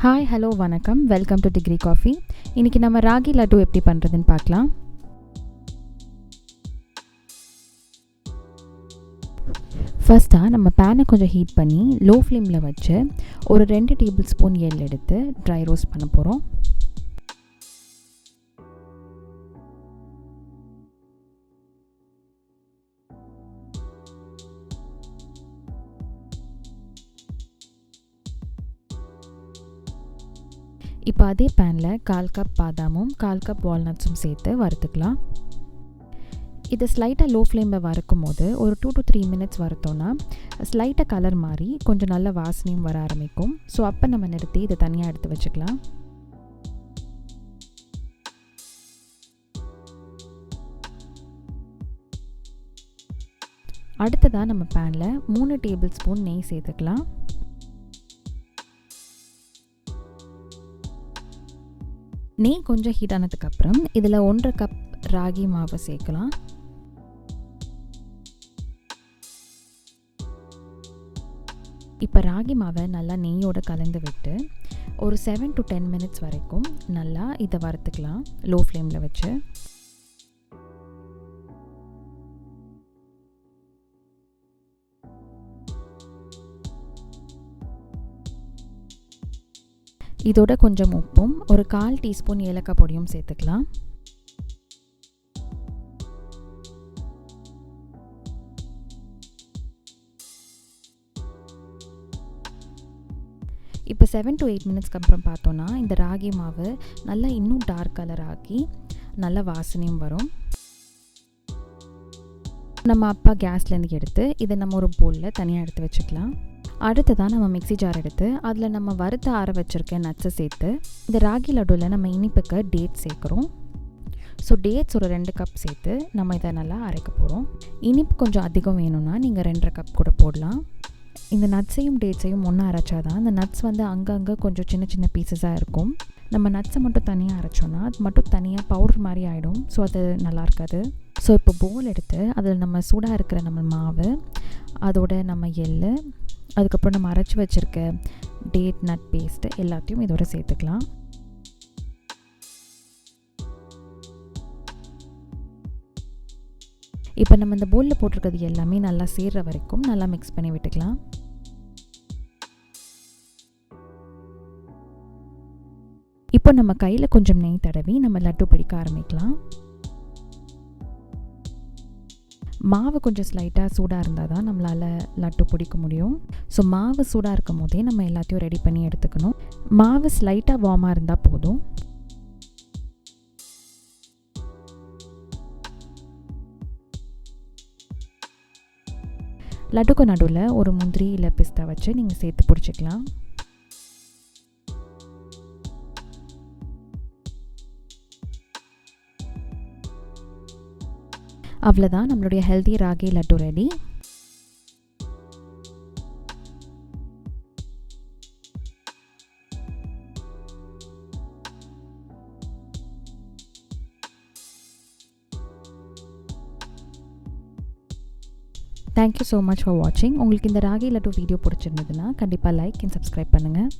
Hi hello வணக்கம், welcome to degree coffee. இன்றைக்கி நம்ம ராகி லட்டு எப்படி பண்ணுறதுன்னு பார்க்கலாம். ஃபர்ஸ்ட்டாக நம்ம பேனை கொஞ்சம் ஹீட் பண்ணி லோ ஃப்ளேமில் வச்சு ஒரு 2 டேபிள் ஸ்பூன் எள் எடுத்து ட்ரை ரோஸ்ட் பண்ண போகிறோம். இப்போ அதே பேனில் 1/4 கப் பாதாமும் 1/4 கப் வால்நட்ஸும் சேர்த்து வறுத்துக்கலாம். இதை ஸ்லைட்டாக லோ ஃப்ளேமில் வறுக்கும் போது ஒரு 2 to 3 மினிட்ஸ் வறுத்தோன்னா ஸ்லைட்டாக கலர் மாறி கொஞ்சம் நல்ல வாசனையும் வர ஆரம்பிக்கும். ஸோ அப்போ நம்ம நிறுத்தி இதை தனியாக எடுத்து வச்சுக்கலாம். அடுத்ததாக நம்ம பேனில் 3 டேபிள் ஸ்பூன் நெய் சேர்த்துக்கலாம். நெய் கொஞ்சம் ஹீட் ஆனதுக்கப்புறம் இதில் 1/2 கப் ராகி மாவை சேர்க்கலாம். இப்போ ராகி மாவை நல்லா நெய்யோடு கலந்து விட்டு ஒரு 7 to 10 மினிட்ஸ் வரைக்கும் நல்லா இதை வறுத்துக்கலாம் லோ ஃப்ளேமில் வச்சு. இதோட கொஞ்சம் உப்பும் ஒரு 1/4 டீஸ்பூன் ஏலக்காய் பொடியும் சேர்த்துக்கலாம். இப்போ 7 to 8 மினிட்ஸ்க்கு அப்புறம் பார்த்தோன்னா இந்த ராகி மாவு நல்லா இன்னும் டார்க் கலர் ஆகி நல்ல வாசனையும் வரும். நம்ம அப்பா கேஸ்லேருந்து எடுத்து இதை நம்ம ஒரு பவுலில் தனியாக எடுத்து வச்சுக்கலாம். அடுத்ததான் நம்ம மிக்ஸி ஜார் எடுத்து அதில் நம்ம வறுத்து ஆற வச்சுருக்க நட்ஸை சேர்த்து இந்த ராகி லட்டுவில் நம்ம இனிப்புக்கு டேட்ஸ் சேர்க்குறோம். ஸோ டேட்ஸ் ஒரு 2 கப் சேர்த்து நம்ம இதை நல்லா அரைக்க போகிறோம். இனிப்பு கொஞ்சம் அதிகம் வேணும்னா நீங்கள் 2.5 கப் கூட போடலாம். இந்த நட்ஸையும் டேட்ஸையும் ஒன்றா அரைச்சாதான் அந்த நட்ஸ் அங்கங்கே கொஞ்சம் சின்ன சின்ன பீசஸாக இருக்கும். நம்ம நட்ஸை மட்டும் தனியாக அரைச்சோன்னா அது மட்டும் தனியாக பவுடர் மாதிரி ஆகிடும். ஸோ அது நல்லா இருக்காது. ஸோ இப்போ போல் எடுத்து அதில் நம்ம சூடாக இருக்கிற நம்ம மாவு, அதோட நம்ம எள், அதுக்கப்புறம் நம்ம அரைச்சி வச்சுருக்க டேட் நட் பேஸ்ட்டு எல்லாத்தையும் இதோட சேர்த்துக்கலாம். இப்போ நம்ம இந்த பவுலில் போட்டிருக்கிறது எல்லாமே நல்லா சேர்கிற வரைக்கும் நல்லா மிக்ஸ் பண்ணி விட்டுக்கலாம். இப்போ நம்ம கையில் கொஞ்சம் நெய் தடவி நம்ம லட்டு பிடிக்க ஆரம்பிக்கலாம். மாவு கொஞ்சம் ஸ்லைட்டாக சூடாக இருந்தால் தான் நம்மளால் லட்டு பிடிக்க முடியும். ஸோ மாவு சூடாக இருக்கும் போதே நம்ம எல்லாத்தையும் ரெடி பண்ணி எடுத்துக்கணும். மாவு ஸ்லைட்டாக வார்மாக இருந்தால் போதும். லட்டுக்கு நடுவில் ஒரு முந்திரி இல்லை பிஸ்தா வச்சு நீங்கள் சேர்த்து பிடிச்சிக்கலாம். அவ்வளோதான், நம்மளுடைய healthy ragi laddu ready. Thank you so much for வாட்சிங். உங்களுக்கு இந்த ராகி லட்டு வீடியோ பிடிச்சிருந்ததுன்னா கண்டிப்பாக லைக் அண்ட் சப்ஸ்கிரைப் பண்ணுங்கள்.